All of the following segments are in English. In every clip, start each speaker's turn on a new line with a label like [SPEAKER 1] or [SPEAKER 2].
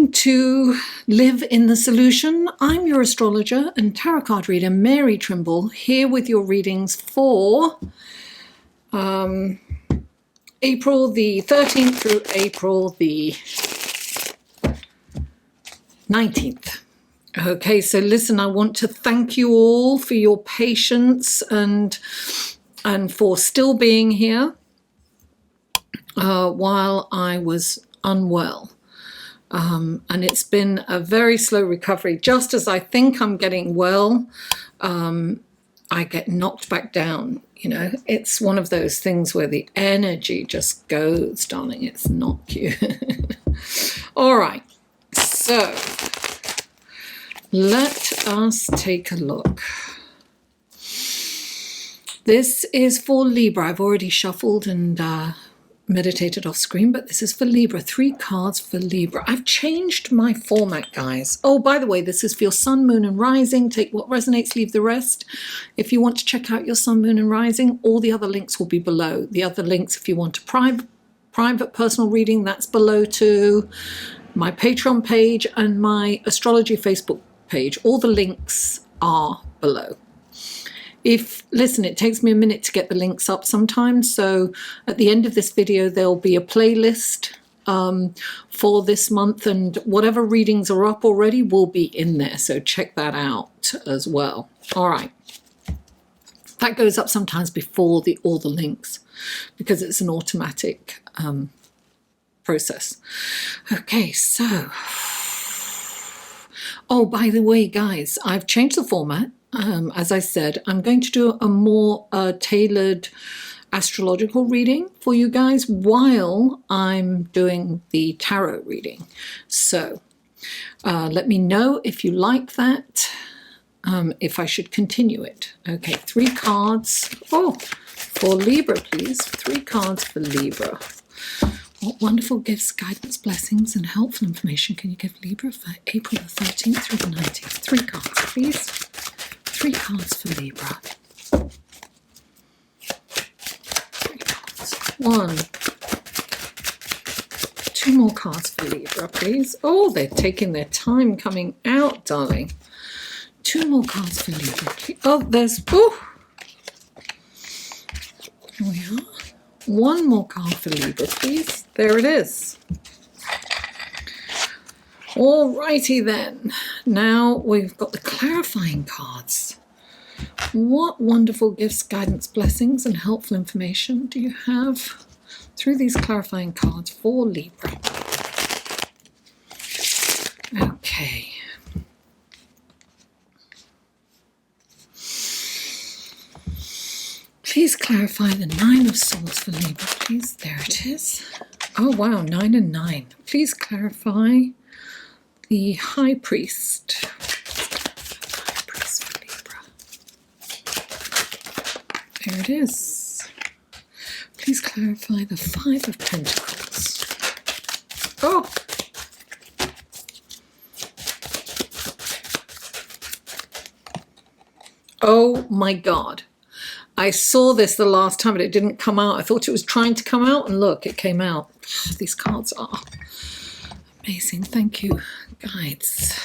[SPEAKER 1] Welcome to Live in the Solution. I'm your astrologer and tarot card reader, Mary Trimble, here with your readings for April the 13th through April the 19th. Okay, so listen, I want to thank you all for your patience and for still being here while I was unwell. And it's been a very slow recovery. Just as I think I'm getting well, I get knocked back down. You know, it's one of those things where the energy just goes, darling. It's not cute. All right, so let us take a look. This is for Libra. I've already shuffled and meditated off screen, but this is for Libra. 3 cards for Libra. I've changed my format, guys. Oh, by the way, this is for your sun, moon, and rising. Take what resonates, leave the rest. If you want to check out your sun, moon, and rising, all the other links will be below. The other links, if you want a private personal reading, that's below too. My Patreon page and my astrology Facebook page. All the links are below. Listen, it takes me a minute to get the links up sometimes, so at the end of this video there'll be a playlist for this month, and whatever readings are up already will be in there, so check that out as well. All right, that goes up sometimes before all the links because it's an automatic process. Okay, so oh, by the way, guys, I've changed the format. As I said, I'm going to do a more tailored astrological reading for you guys while I'm doing the tarot reading. So let me know if you like that, if I should continue it. Okay, 3 cards. Oh, for Libra, please. 3 cards for Libra. What wonderful gifts, guidance, blessings, and helpful information can you give Libra for April the 13th through the 19th? 3 cards, please. 3 cards for Libra. 3 cards. 1. 2 more cards for Libra, please. Oh, they're taking their time coming out, darling. 2 more cards for Libra, please. Oh, there's... Oh! Here we are. 1 more card for Libra, please. There it is. Alrighty then. Now we've got the clarifying cards. What wonderful gifts, guidance, blessings, and helpful information do you have through these clarifying cards for Libra? Okay. Please clarify the 9 of Swords for Libra, please. There it is. Oh wow, 9 and 9. Please clarify the High Priest. High Priest for Libra. There it is. Please clarify the 5 of Pentacles. Oh! Oh my God. I saw this the last time, but it didn't come out. I thought it was trying to come out, and look, it came out. These cards are amazing. Thank you, guides.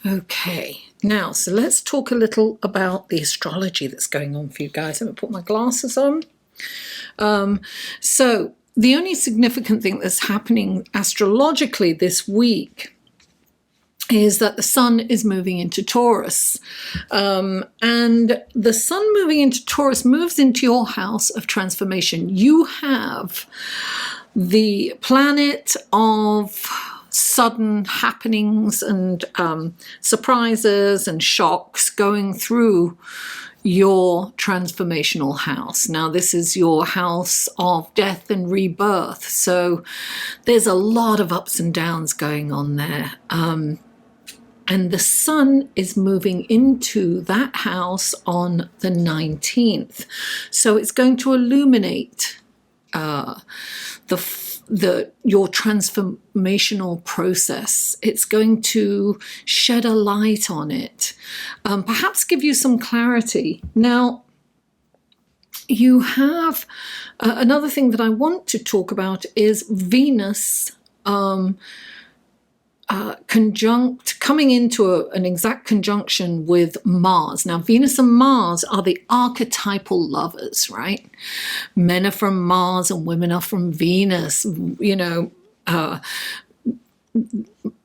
[SPEAKER 1] Okay, now, so let's talk a little about the astrology that's going on for you guys. I'm going to put my glasses on. So the only significant thing that's happening astrologically this week is that the sun is moving into Taurus. And the sun moving into Taurus moves into your house of transformation. You have the planet of sudden happenings and surprises and shocks going through your transformational house. Now, this is your house of death and rebirth. So there's a lot of ups and downs going on there. And the sun is moving into that house on the 19th. So it's going to illuminate your transformational process. It's going to shed a light on it, perhaps give you some clarity. Now, you have another thing that I want to talk about is Venus coming into an exact conjunction with Mars. Now, Venus and Mars are the archetypal lovers, right? Men are from Mars and women are from Venus. You know,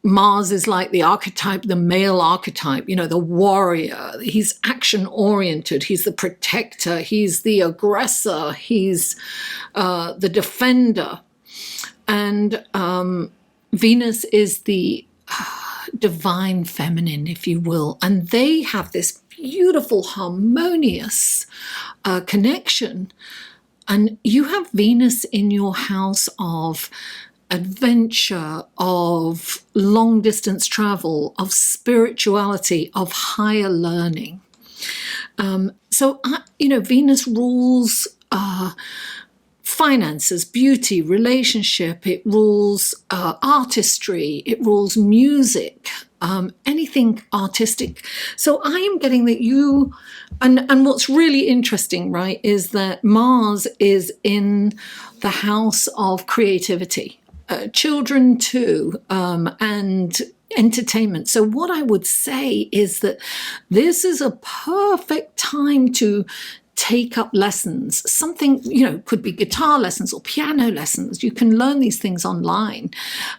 [SPEAKER 1] Mars is like the archetype, the male archetype, you know, the warrior. He's action-oriented. He's the protector. He's the aggressor. He's the defender. And Venus is the divine feminine, if you will. And they have this beautiful, harmonious connection. And you have Venus in your house of adventure, of long distance travel, of spirituality, of higher learning. So, you know, Venus rules finances, beauty, relationship. It rules artistry. It rules music, anything artistic. So I am getting that you, and what's really interesting, right, is that Mars is in the house of creativity. Children too, and entertainment. So what I would say is that this is a perfect time to take up lessons. Something, you know, could be guitar lessons or piano lessons. You can learn these things online.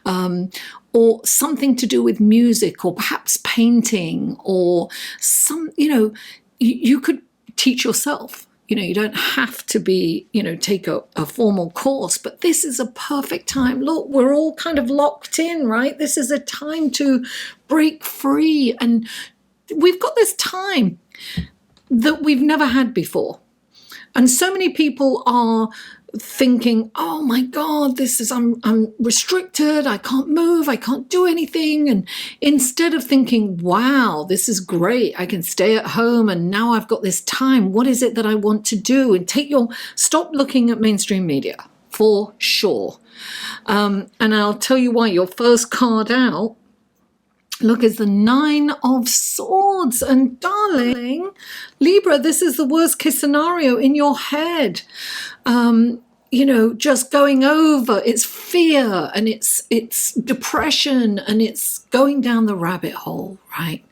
[SPEAKER 1] Or something to do with music, or perhaps painting, or some, you know, you could teach yourself. You know, you don't have to be, you know, take a formal course, but this is a perfect time. Look, we're all kind of locked in, right? This is a time to break free. And we've got this time that we've never had before. And so many people are thinking, oh my God, I'm restricted, I can't move, I can't do anything. And instead of thinking, wow, this is great, I can stay at home and now I've got this time, what is it that I want to do? And stop looking at mainstream media, for sure. And I'll tell you why. Your first card out, look, is the 9 of Swords. And darling, Libra, this is the worst case scenario in your head. You know, just going over, it's fear and it's depression and it's going down the rabbit hole, right?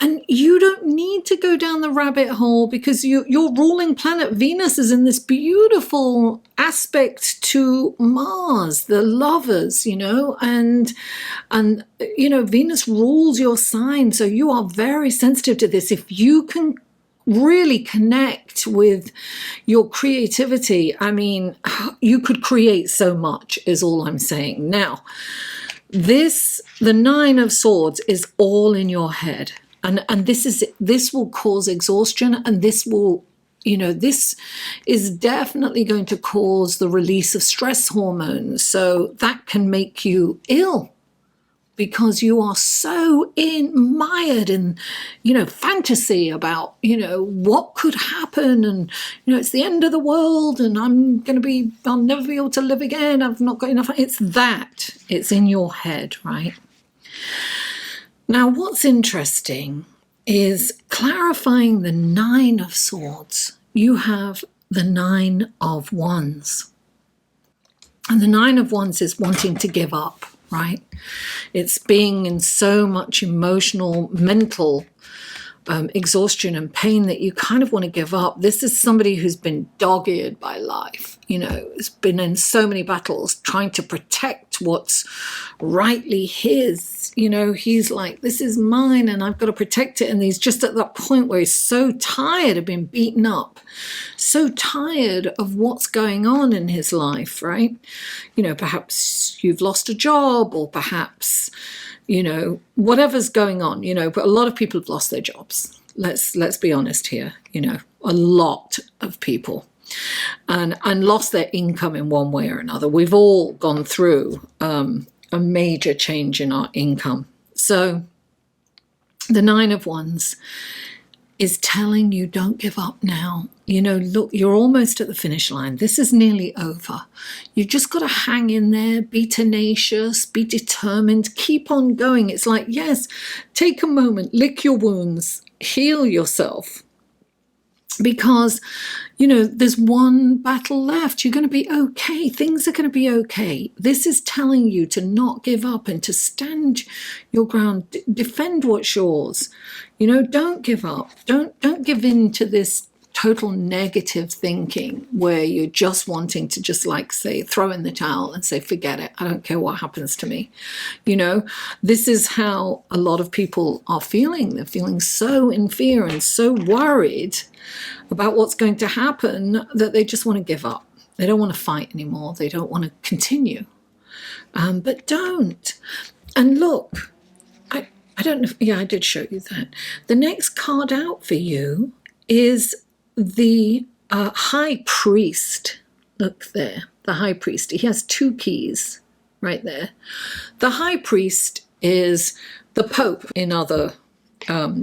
[SPEAKER 1] And you don't need to go down the rabbit hole because your ruling planet Venus is in this beautiful aspect to Mars, the lovers, you know, and you know, Venus rules your sign, so you are very sensitive to this. If you can really connect with your creativity, I mean, you could create so much, is all I'm saying. Now, the 9 of Swords is all in your head. And this will cause exhaustion, and this will, you know, this is definitely going to cause the release of stress hormones. So that can make you ill because you are so mired in, you know, fantasy about, you know, what could happen, and, you know, it's the end of the world and I'll never be able to live again. I've not got enough. It's in your head, right? Now, what's interesting is clarifying the 9 of Swords. You have the 9 of Wands. And the 9 of Wands is wanting to give up, right? It's being in so much emotional, mental exhaustion and pain that you kind of want to give up. This is somebody who's been dogged by life, you know, has been in so many battles trying to protect what's rightly his. You know, he's like, this is mine and I've got to protect it. And he's just at that point where he's so tired of being beaten up, so tired of what's going on in his life, right? You know, perhaps you've lost a job, or perhaps, you know, whatever's going on, you know, but a lot of people have lost their jobs. Let's be honest here, you know, a lot of people, and lost their income in one way or another. We've all gone through a major change in our income. So the 9 of Wands is telling you, don't give up now. You know, look, you're almost at the finish line. This is nearly over. You've just got to hang in there, be tenacious, be determined, keep on going. It's like, yes, take a moment, lick your wounds, heal yourself. because, you know, there's one battle left. You're going to be okay. Things are going to be okay. This is telling you to not give up and to stand your ground, defend what's yours. You know, don't give up. Don't give in to this total negative thinking where you're just wanting to just, like, say, throw in the towel and say, forget it. I don't care what happens to me. You know, this is how a lot of people are feeling. They're feeling so in fear and so worried about what's going to happen that they just want to give up. They don't want to fight anymore. They don't want to continue. But don't. And look, I don't know. Yeah, I did show you that. The next card out for you is the High Priest. Look there, the High Priest. He has two keys right there. The High Priest is the Pope in other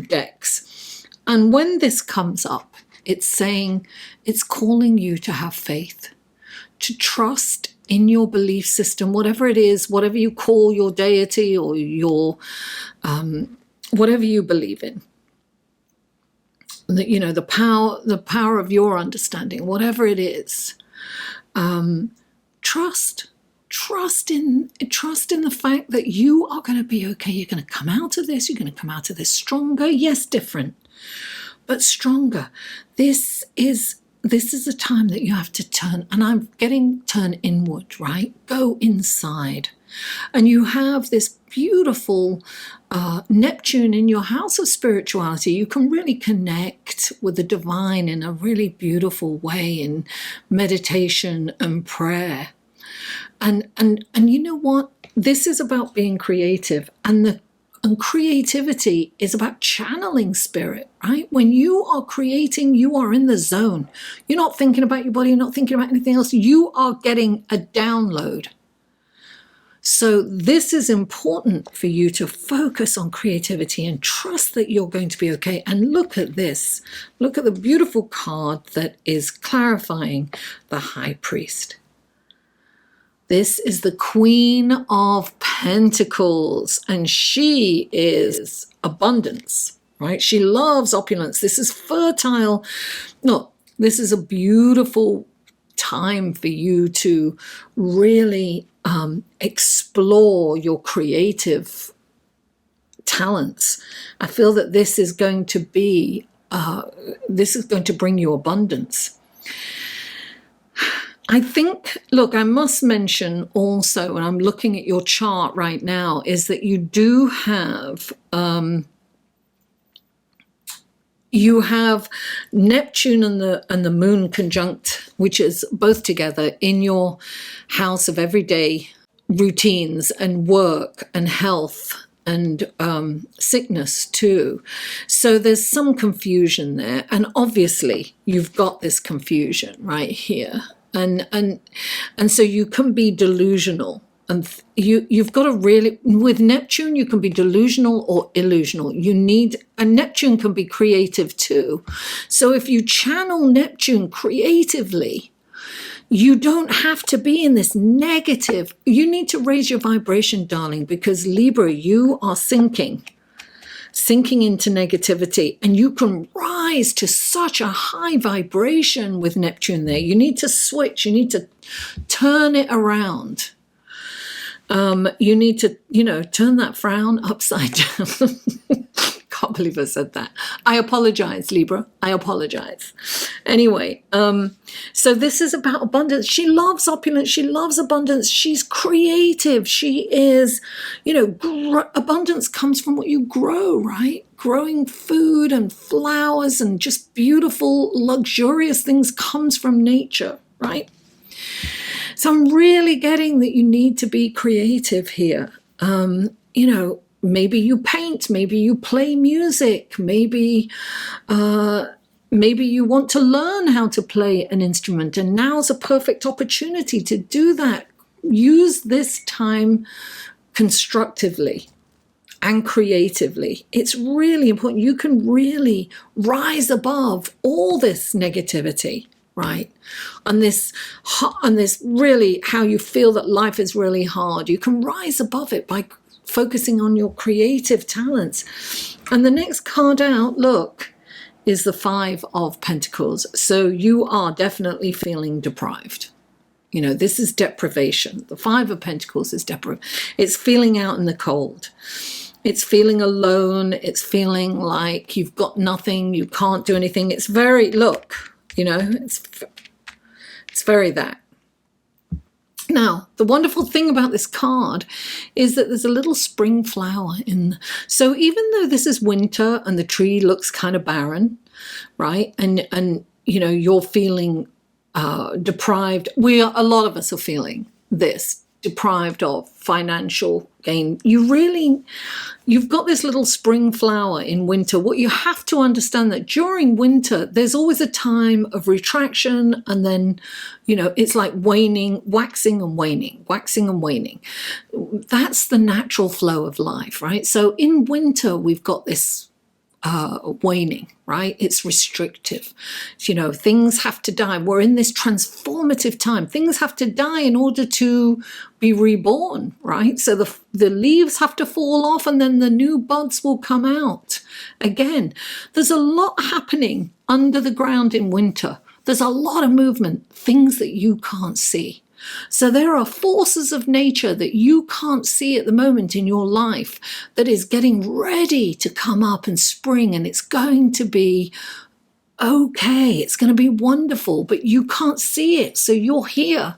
[SPEAKER 1] decks. And when this comes up, it's saying, it's calling you to have faith, to trust in your belief system, whatever it is, whatever you call your deity or your, whatever you believe in. You know, the power of your understanding, whatever it is. Trust in the fact that you are going to be okay. You're going to come out of this. You're going to come out of this stronger. Yes, different, but stronger. This is a time that you have to turn, and I'm getting turn inward, right? Go inside. And you have this beautiful Neptune in your house of spirituality. You can really connect with the divine in a really beautiful way in meditation and prayer. And you know what? This is about being creative, and creativity is about channeling spirit, right? When you are creating, you are in the zone. You're not thinking about your body, you're not thinking about anything else. You are getting a download. So this is important for you to focus on creativity and trust that you're going to be okay. And look at this. Look at the beautiful card that is clarifying the High Priest. This is the Queen of Pentacles, and she is abundance, right? She loves opulence. This is fertile. No, this is a beautiful time for you to really explore your creative talents. I feel that this is going to be, this is going to bring you abundance. I think, look, I must mention also, and I'm looking at your chart right now, is that you do have, you have Neptune and the Moon conjunct, which is both together in your house of everyday routines and work and health and sickness too. So there's some confusion there. And obviously you've got this confusion right here. And so you can be delusional. And you've got to really, with Neptune, you can be delusional or illusional. And Neptune can be creative too. So if you channel Neptune creatively, you don't have to be in this negative. You need to raise your vibration, darling, because Libra, you are sinking into negativity, and you can rise to such a high vibration with Neptune there. You need to switch. You need to turn it around. You need to, turn that frown upside down. Can't believe I said that. I apologize, Libra. I apologize. Anyway, so this is about abundance. She loves opulence. She loves abundance. She's creative. She is, abundance comes from what you grow, right? Growing food and flowers and just beautiful, luxurious things comes from nature, right? So I'm really getting that you need to be creative here. Maybe you paint, maybe you play music, maybe you want to learn how to play an instrument, and now's a perfect opportunity to do that. Use this time constructively and creatively. It's really important. You can really rise above all this negativity, right? And this really, how you feel that life is really hard. You can rise above it by focusing on your creative talents. And the next card out, look, is the Five of Pentacles. So you are definitely feeling deprived. You know, this is deprivation. The Five of Pentacles is deprivation. It's feeling out in the cold. It's feeling alone. It's feeling like you've got nothing. You can't do anything. It's very, look, you know, it's very that. Now, the wonderful thing about this card is that there's a little spring flower in. So even though this is winter and the tree looks kind of barren, right? And you know, you're feeling deprived. A lot of us are feeling this, deprived of financial gain. You've got this little spring flower in winter. What you have to understand that during winter, there's always a time of retraction, and then, you know, it's like waning, waxing and waning, waxing and waning. That's the natural flow of life, right? So in winter, we've got this waning, right? It's restrictive. You know, things have to die. We're in this transformative time. Things have to die in order to be reborn, right? So the leaves have to fall off and then the new buds will come out. Again, there's a lot happening under the ground in winter. There's a lot of movement, things that you can't see. So there are forces of nature that you can't see at the moment in your life that is getting ready to come up and spring, and it's going to be okay. It's going to be wonderful, but you can't see it. So you're here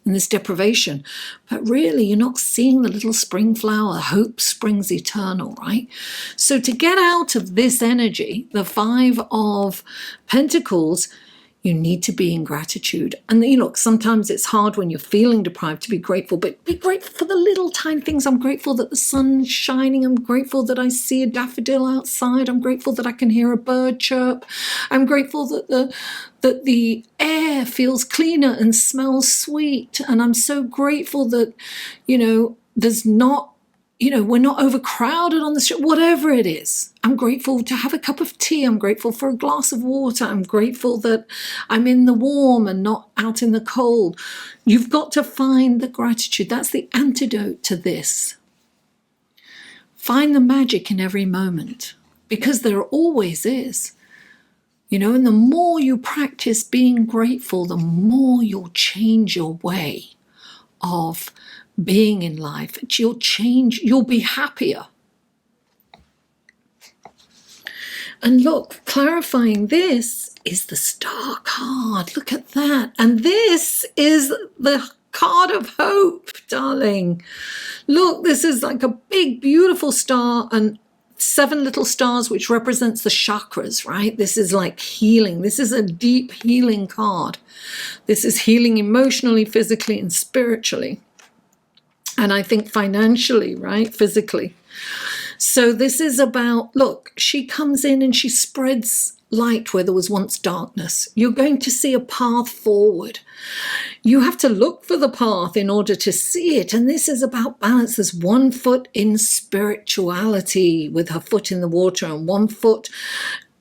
[SPEAKER 1] in this deprivation, but really you're not seeing the little spring flower. Hope springs eternal, right? So to get out of this energy, the Five of Pentacles, you need to be in gratitude. And you look, sometimes it's hard when you're feeling deprived to be grateful, but be grateful for the little tiny things. I'm grateful that the sun's shining. I'm grateful that I see a daffodil outside. I'm grateful that I can hear a bird chirp. I'm grateful that the air feels cleaner and smells sweet. And I'm so grateful that, you know, there's not, you know, we're not overcrowded on the street, whatever it is. I'm grateful to have a cup of tea. I'm grateful for a glass of water. I'm grateful that I'm in the warm and not out in the cold. You've got to find the gratitude. That's the antidote to this. Find the magic in every moment, because there always is. You know, and the more you practice being grateful, the more you'll change your way of being in life. You'll be happier. And look, clarifying this is the Star card. Look at that. And this is the card of hope, darling. Look, this is like a big, beautiful star and 7 little stars, which represents the chakras, right? This is like healing. This is a deep healing card. This is healing emotionally, physically, and spiritually. And I think financially, right? Physically. So this is about, look, she comes in and she spreads light where there was once darkness. You're going to see a path forward. You have to look for the path in order to see it. And this is about balance. There's 1 foot in spirituality with her foot in the water and 1 foot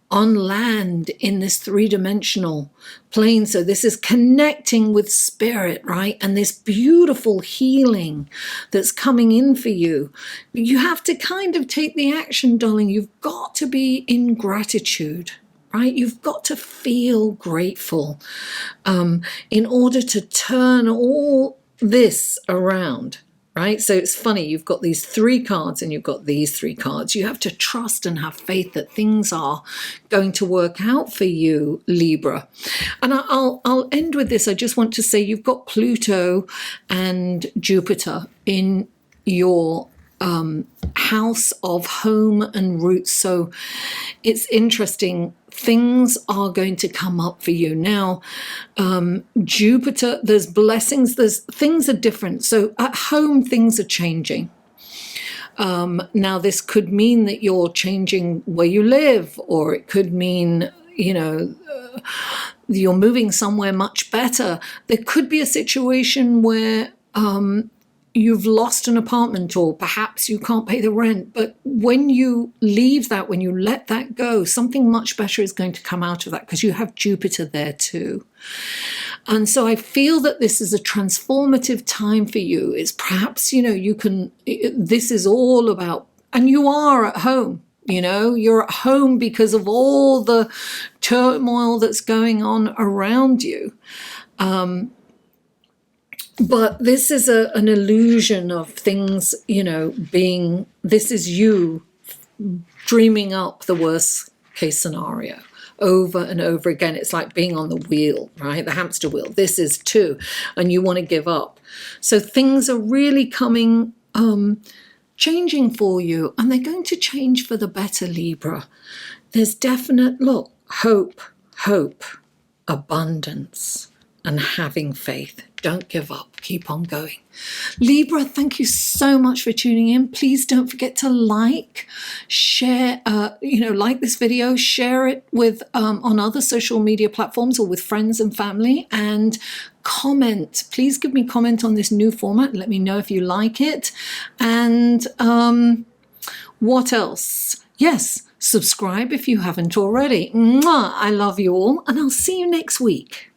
[SPEAKER 1] on land in this 3-dimensional plane. So this is connecting with spirit, right? And this beautiful healing that's coming in for you. You have to kind of take the action, darling. You've got to be in gratitude, right? You've got to feel grateful in order to turn all this around. Right? So it's funny, you've got these 3 cards and you've got these 3 cards. You have to trust and have faith that things are going to work out for you, Libra. And I'll end with this. I just want to say you've got Pluto and Jupiter in your house of home and roots. So it's interesting. Things are going to come up for you. Now, Jupiter, there's blessings, things are different. So at home, things are changing. Now, this could mean that you're changing where you live, or it could mean, you know, you're moving somewhere much better. There could be a situation where you've lost an apartment, or perhaps you can't pay the rent. But when you leave that, when you let that go, something much better is going to come out of that, because you have Jupiter there too. And so I feel that this is a transformative time for you. It's perhaps, you know, this is all about, and you are at home. You know, you're at home because of all the turmoil that's going on around you. But this is an illusion of things, you know, this is you dreaming up the worst case scenario over and over again. It's like being on the wheel, right? The hamster wheel. This is too, and you want to give up. So things are really coming, changing for you, and they're going to change for the better, Libra. There's definite, look, hope, abundance, and having faith. Don't give up. Keep on going. Libra, thank you so much for tuning in. Please don't forget to like, share, like this video, share it with on other social media platforms or with friends and family, and comment. Please give me a comment on this new format. Let me know if you like it. And what else? Yes, subscribe if you haven't already. Mwah! I love you all, and I'll see you next week.